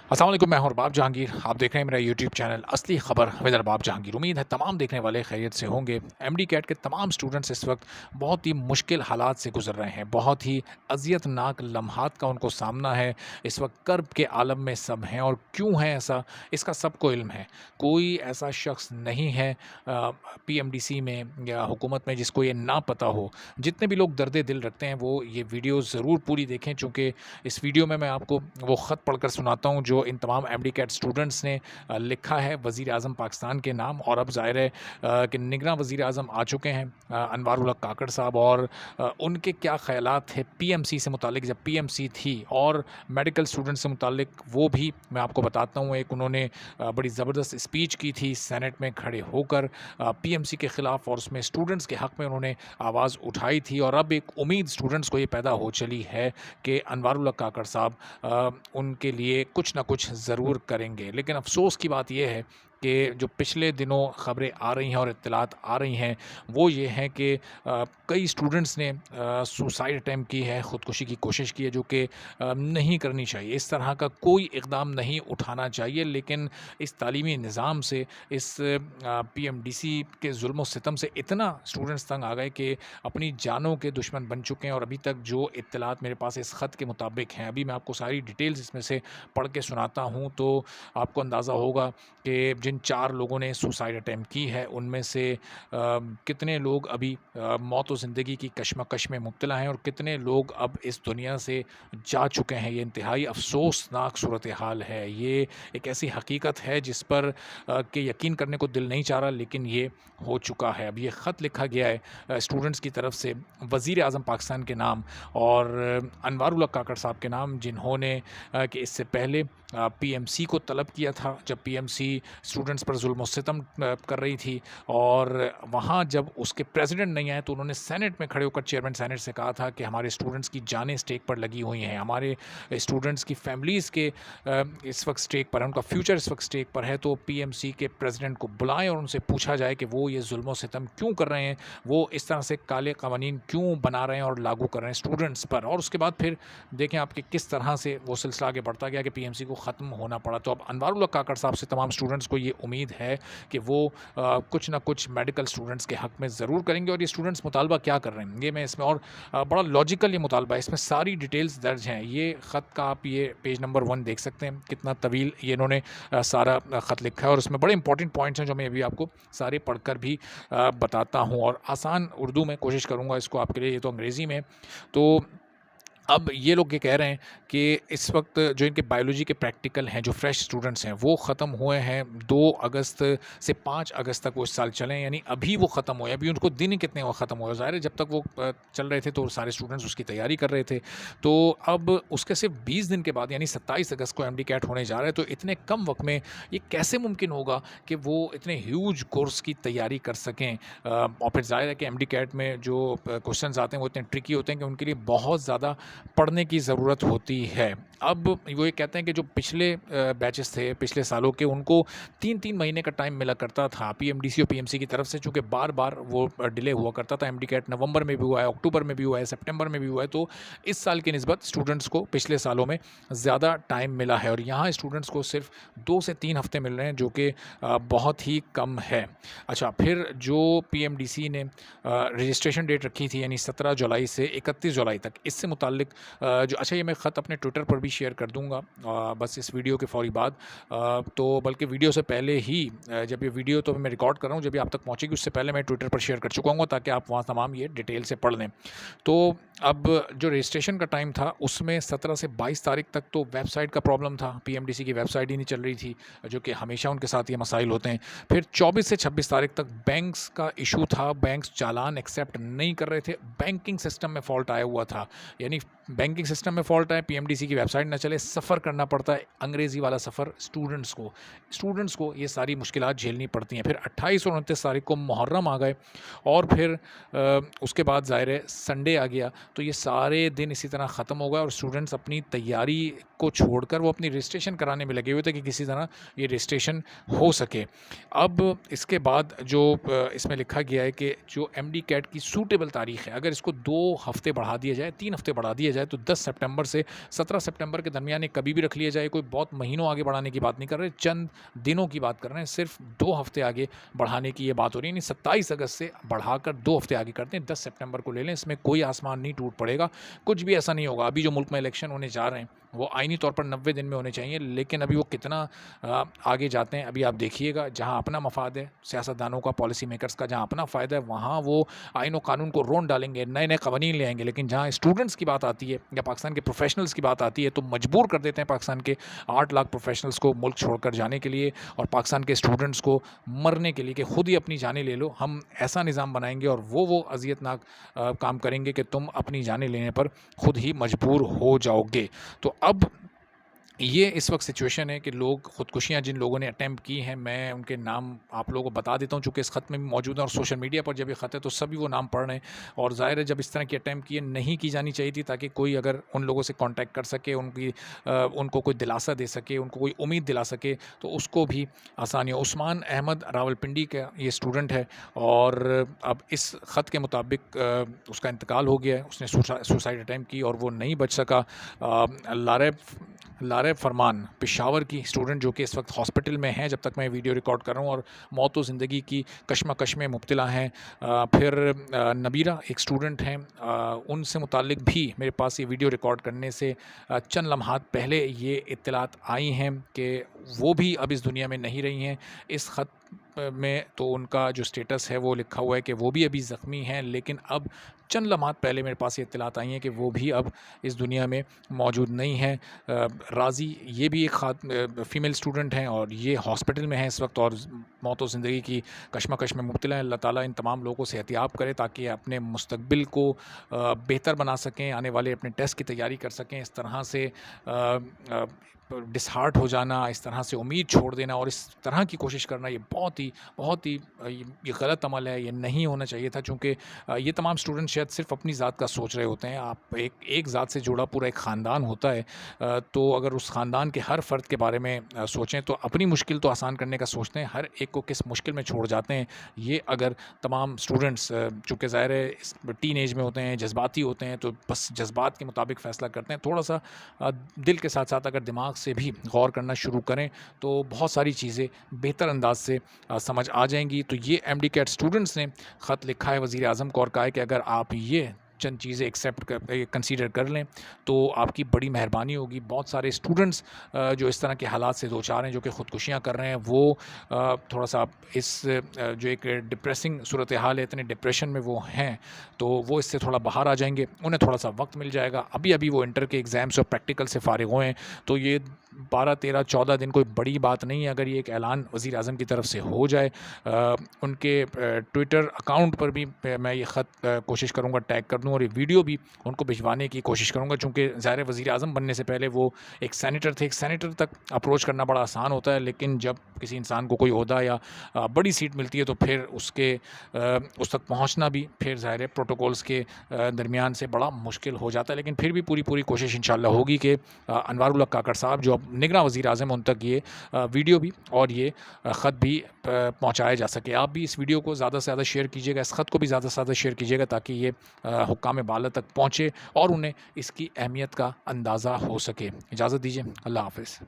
अस्सलाम वालेकुम, मैं हूं रबाब जहांगीर। आप देख रहे हैं मेरा यूट्यूब चैनल असली खबर विद रबाब जहांगीर। उम्मीद है तमाम देखने वाले खैरियत से होंगे। एमडी कैट के तमाम स्टूडेंट्स इस वक्त बहुत ही मुश्किल हालात से गुजर रहे हैं, बहुत ही अजियतनाक लम्हात का उनको सामना है। इस वक्त कर्ब के आलम में सब हैं, और क्यों है ऐसा, इसका सबको इल्म है। कोई ऐसा शख्स नहीं है पीएमडीसी में या हुकूमत में जिसको ये ना पता हो। जितने भी लोग दर्द दिल रखते हैं वो ये वीडियो ज़रूर पूरी देखें, चूँकि इस वीडियो में मैं आपको वो ख़त पढ़कर सुनाता हूँ जो इन तमाम एमडी कैट स्टूडेंट्स ने लिखा है वज़ीर आज़म पाकिस्तान के नाम। और अब ज़ाहिर है कि निगरां वज़ीर आज़म आ चुके हैं, अनवारुल हक काकड़ साहब, और उनके क्या ख़यालात थे पीएमसी से मुतालिक जब पीएमसी थी, और मेडिकल स्टूडेंट से मुतालिक वो भी मैं आपको बताता हूँ। एक उन्होंने बड़ी ज़बरदस्त स्पीच की थी सेनेट में खड़े होकर पीएमसी के ख़िलाफ़, और उसमें स्टूडेंट्स के हक़ में उन्होंने आवाज़ उठाई थी। और अब एक उम्मीद स्टूडेंट्स को ये पैदा हो चली है कि अनवारुल हक काकड़ साहब उनके लिए कुछ ना कुछ ज़रूर करेंगे। लेकिन अफ़सोस की बात ये है कि जो पिछले दिनों ख़बरें आ रही हैं और इत्तलात आ रही हैं वो ये हैं कि कई स्टूडेंट्स ने सुसाइड अटैम्प्ट की है, ख़ुदकुशी की कोशिश की है, जो कि नहीं करनी चाहिए। इस तरह का कोई इक़दाम नहीं उठाना चाहिए। लेकिन इस तालीमी निज़ाम से, इस पीएमडीसी के ज़ुल्म व सितम से इतना स्टूडेंट्स तंग आ गए कि अपनी जानों के दुश्मन बन चुके हैं। और अभी तक जो इत्तलात मेरे पास इस ख़त के मुताबिक हैं, अभी मैं आपको सारी डिटेल्स इसमें से पढ़ के सुनाता हूँ, तो आपको अंदाज़ा होगा कि जिन 4 लोगों ने सुसाइड अटैम्प्ट की है उनमें से कितने लोग अभी मौत व ज़िंदगी की कशमकश में मुब्तला हैं, और कितने लोग अब इस दुनिया से जा चुके हैं। ये इंतहाई अफसोसनाक सूरत हाल है। ये एक ऐसी हकीकत है जिस पर कि यकीन करने को दिल नहीं चाह रहा, लेकिन ये हो चुका है। अब ये ख़त लिखा गया है स्टूडेंट्स की तरफ से वज़ीर आज़म पाकिस्तान के नाम और अनवारुल हक काकड़ साहब के नाम, जिन्होंने कि इससे पहले पीएमसी को तलब किया था जब पीएमसी स्टूडेंट्स पर जुल्म और सितम कर रही थी। और वहाँ जब उसके प्रेसिडेंट नहीं आए तो उन्होंने सेनेट में खड़े होकर चेयरमैन सेनेट से कहा था कि हमारे स्टूडेंट्स की जानें स्टेक पर लगी हुई हैं, हमारे स्टूडेंट्स की फैमिलीज़ के इस वक्त स्टेक पर है, उनका फ्यूचर इस वक्त स्टेक पर है। तो पीएमसी के प्रेसिडेंट को बुलाएं और उनसे पूछा जाए कि वो ये जुल्म और सितम क्यों कर रहे हैं, वो इस तरह से काले कवानीन क्यों बना रहे हैं और लागू कर रहे हैं स्टूडेंट्स पर। और उसके बाद फिर देखें आपके किस तरह से वो सिलसिला आगे बढ़ता गया कि पीएमसी को ख़त्म होना पड़ा। तो अब अनवारुल हक काकड़ साहब से तमाम स्टूडेंट्स को ये उम्मीद है कि वो कुछ ना कुछ मेडिकल स्टूडेंट्स के हक़ में ज़रूर करेंगे। और ये स्टूडेंट्स मुतालबा क्या कर रहे हैं ये मैं इसमें, और बड़ा लॉजिकल ये मुतालबा है, इसमें सारी डिटेल्स दर्ज हैं। ये ख़त का आप ये पेज नंबर 1 देख सकते हैं, कितना तवील ये इन्होंने सारा ख़त लिखा है, और उसमें बड़े इंपॉर्टेंट पॉइंट्स हैं जो मैं अभी आपको सारे पढ़कर भी बताता हूँ। और आसान उर्दू में कोशिश करूँगा इसको आपके लिए, ये तो अंग्रेज़ी में। तो अब ये लोग ये कह रहे हैं कि इस वक्त जो इनके बायोलॉजी के प्रैक्टिकल हैं, जो फ्रेश स्टूडेंट्स हैं, वो ख़त्म हुए हैं 2 अगस्त से 5 अगस्त तक वो इस साल चले, यानी अभी वो ख़त्म हुए। अभी उनको दिन ही कितने हुए ख़त्म हुए, ज़ाहिर है जब तक वो चल रहे थे तो सारे स्टूडेंट्स उसकी तैयारी कर रहे थे। तो अब उसके सिर्फ 20 दिन के बाद यानी 27 अगस्त को एमडी कैट होने जा रहा है। तो इतने कम वक्त में ये कैसे मुमकिन होगा कि वो इतने ह्यूज कोर्स की तैयारी कर सकें। और फिर ज़ाहिर है कि एमडी कैट में जो क्वेश्चन आते हैं वो इतने ट्रिकी होते हैं कि उनके लिए बहुत ज़्यादा पढ़ने की ज़रूरत होती है। अब वो ये कहते हैं कि जो पिछले बैचेस थे पिछले सालों के, उनको 3-3 महीने का टाइम मिला करता था पीएमडीसी और पीएमसी की तरफ से, चूँकि बार-बार वो डिले हुआ करता था। एमडी कैट नवंबर में भी हुआ है, अक्टूबर में भी हुआ है, सितंबर में भी हुआ है। तो इस साल की निस्बत स्टूडेंट्स को पिछले सालों में ज़्यादा टाइम मिला है, और यहाँ स्टूडेंट्स को सिर्फ 2 से 3 हफ्ते मिल रहे हैं, जो कि बहुत ही कम है। अच्छा, फिर जो पीएमडीसी ने रजिस्ट्रेशन डेट रखी थी यानी 17 जुलाई से 31 जुलाई तक, इससे मुताल्लिक जो, अच्छा ये मैं ख़त अपने ट्विटर पर भी शेयर कर दूंगा बस इस वीडियो के फ़ौरी बाद। तो बल्कि वीडियो से पहले ही, जब ये वीडियो तो मैं रिकॉर्ड कर रहा हूँ, जब ये आप तक पहुँचेगी उससे पहले मैं ट्विटर पर शेयर कर चुका हूँ, ताकि आप वहाँ तमाम ये डिटेल से पढ़ लें। तो अब जो रजिस्ट्रेशन का टाइम था उसमें 17 से 22 तारीख तक तो वेबसाइट का प्रॉब्लम था, पीएमडीसी की वेबसाइट ही नहीं चल रही थी, जो कि हमेशा उनके साथ ये मसाइल होते हैं। फिर 24 से 26 तारीख तक बैंक्स का इशू था, बैंक्स चालान एक्सेप्ट नहीं कर रहे थे, बैंकिंग सिस्टम में फ़ॉल्ट आया हुआ था। यानी बैंकिंग सिस्टम में फ़ॉल्ट है, पीएमडीसी की वेबसाइट ना चले, सफ़र करना पड़ता है, अंग्रेज़ी वाला सफ़र स्टूडेंट्स को ये सारी मुश्किलात झेलनी पड़ती हैं। फिर 28 और 29 तारीख को मुहर्रम आ गए, और फिर उसके बाद ज़ाहिर है संडे आ गया, तो ये सारे दिन इसी तरह ख़त्म हो गए, और स्टूडेंट्स अपनी तैयारी को छोड़कर वो अपनी रजिस्ट्रेशन कराने में लगे हुए थे कि किसी तरह ये रजिस्ट्रेशन हो सके। अब इसके बाद जो इसमें लिखा गया है कि जो एमडी कैट की सूटेबल तारीख़ है, अगर इसको 2 हफ़्ते बढ़ा दिया जाए, 3 हफ़्ते बढ़ा दिया लिया जाए तो 10 सितंबर से 17 सितंबर के दरमियान ये कभी भी रख लिया जाए, कोई बहुत महीनों आगे बढ़ाने की बात नहीं कर रहे, चंद दिनों की बात कर रहे हैं, सिर्फ 2 हफ्ते आगे बढ़ाने की ये बात हो रही है। यानी 27 अगस्त से बढ़ाकर 2 हफ्ते आगे करते हैं, 10 सितंबर को ले लें, इसमें कोई आसमान नहीं टूट पड़ेगा, कुछ भी ऐसा नहीं होगा। अभी जो मुल्क में इलेक्शन होने जा रहे हैं वो आईनी तौर पर 90 दिन में होने चाहिए, लेकिन अभी वो कितना आगे जाते हैं अभी आप देखिएगा। जहाँ अपना मफाद है सियासतदानों का, पॉलिसी मेकर्स का, जहाँ अपना फ़ायदा है वहाँ वो आइन और कानून को रोन डालेंगे, नए नए कवानीन ले आएंगे, लेकिन जहाँ स्टूडेंट्स की बात आती है या पाकिस्तान के प्रोफेशनल्स की बात आती है तो मजबूर कर देते हैं पाकिस्तान के 8 लाख प्रोफेशनल्स को मुल्क छोड़कर जाने के लिए और पाकिस्तान के स्टूडेंट्स को मरने के लिए कि खुद ही अपनी जानें ले लो। हम ऐसा निज़ाम बनाएंगे और वो अजियतनाक काम करेंगे कि तुम अपनी जानें लेने पर खुद ही मजबूर हो जाओगे। तो अब ये इस वक्त सिचुएशन है कि लोग ख़ुदकुशियाँ जिन लोगों ने अटैम्प्ट की हैं, मैं उनके नाम आप लोगों को बता देता हूँ चूँकि इस ख़त में भी मौजूद है और सोशल मीडिया पर जब ये ख़त है तो सभी वो नाम पढ़ रहे हैं। और ज़ाहिर है जब इस तरह की अटैम्प्ट किए नहीं की जानी चाहिए थी, ताकि कोई अगर उन लोगों से कांटेक्ट कर सके, उनको कोई दिलासा दे सके, उनको कोई उम्मीद दिला सके, तो उसको भी आसानी हो। उस्मान अहमद रावलपिंडी का ये स्टूडेंट है और अब इस ख़त के मुताबिक उसका इंतकाल हो गया है, उसने सुसाइड अटैम्प्ट की और वो नहीं बच सका। लारेब फरमान पेशावर की स्टूडेंट जो कि इस वक्त हॉस्पिटल में हैं जब तक मैं वीडियो रिकॉर्ड कर रहा हूँ और मौत व ज़िंदगी की कशमकश में मुब्तला हैं। फिर नबीरा एक स्टूडेंट हैं, उनसे मुतालिक भी मेरे पास ये वीडियो रिकॉर्ड करने से चंद लम्हात पहले ये इत्तलात आई हैं कि वो भी अब इस दुनिया में नहीं रही हैं। इस ख़त में तो उनका जो स्टेटस है वो लिखा हुआ है कि वो भी अभी ज़ख्मी हैं, लेकिन अब चंद लम्हात पहले मेरे पास ये इत्तलात आई हैं कि वो भी अब इस दुनिया में मौजूद नहीं हैं। राज़ी ये भी एक फ़ीमेल स्टूडेंट हैं और ये हॉस्पिटल में हैं इस वक्त और मौत व ज़िंदगी की कशमकश में मुब्तला हैं। अल्लाह ताला इन तमाम लोगों से एहतियात करे ताकि अपने मुस्तकबिल को बेहतर बना सकें, आने वाले अपने टेस्ट की तैयारी कर सकें। इस तरह से डिसहार्ट हो जाना, इस तरह से उम्मीद छोड़ देना और इस तरह की कोशिश करना ये बहुत ही ये गलत अमल है, ये नहीं होना चाहिए था। चूँकि ये तमाम स्टूडेंट शायद सिर्फ अपनी ज़ात का सोच रहे होते हैं। आप एक ज़ात से जुड़ा पूरा एक ख़ानदान होता है, तो अगर उस ख़ानदान के हर फ़र्द के बारे में सोचें तो अपनी मुश्किल तो आसान करने का सोचते हैं, हर एक को किस मुश्किल में छोड़ जाते हैं। ये अगर तमाम स्टूडेंट्स चूँकि ज़ाहिर है इस टीन एज में होते हैं, जज्बाती होते हैं, तो बस जज्बात के मुताबिक फ़ैसला करते हैं। थोड़ा सा दिल के साथ साथ अगर दिमाग से भी गौर करना शुरू करें तो बहुत सारी चीज़ें बेहतर अंदाज से समझ आ जाएंगी। तो ये एमडी कैट स्टूडेंट्स ने ख़त लिखा है वज़ीर आज़म को और कहा है कि अगर आप ये चंद चीज़ें कंसीडर कर लें तो आपकी बड़ी मेहरबानी होगी। बहुत सारे स्टूडेंट्स जो इस तरह के हालात से दो चार हैं, जो कि ख़ुदकुशियाँ कर रहे हैं, वो थोड़ा सा इस जो एक डिप्रेसिंग सूरत हाल है, इतने डिप्रेशन में वो हैं, तो वो इससे थोड़ा बाहर आ जाएंगे, उन्हें थोड़ा सा वक्त मिल जाएगा। अभी वो इंटर के एग्ज़ाम्स और प्रैक्टिकल से फ़ारिग हुए हैं, तो ये 12, 13, 14 दिन कोई बड़ी बात नहीं है। अगर ये एक ऐलान वज़ीर आज़म की तरफ से हो जाए, उनके ट्विटर अकाउंट पर भी मैं ये ख़त कोशिश करूँगा टैग कर दूँ और ये वीडियो भी उनको भिजवाने की कोशिश करूँगा। चूँकि ज़ाहिर है वज़ीर आज़म बनने से पहले वो एक सेनेटर थे, एक सेनेटर तक अप्रोच करना बड़ा आसान होता है, लेकिन जब किसी इंसान को कोई ओहदा या बड़ी सीट मिलती है तो फिर उस तक पहुँचना भी फिर ज़ाहिर है प्रोटोकॉल्स के दरमियान से बड़ा मुश्किल हो जाता है। लेकिन फिर भी पूरी कोशिश इंशाअल्लाह होगी कि अनवारुल हक काकड़ साहब जो अब निगरां वज़ीर आज़म उन तक ये वीडियो भी और ये ख़त भी पहुँचाया जा सके। आप भी इस वीडियो को ज़्यादा से ज़्यादा शेयर कीजिएगा, इस ख़त को भी ज़्यादा से ज़्यादा शेयर कीजिएगा ताकि ये हुक्काम बाला तक पहुँचे और उन्हें इसकी अहमियत का अंदाज़ा हो सके। इजाज़त दीजिए, अल्लाह हाफ़िज़।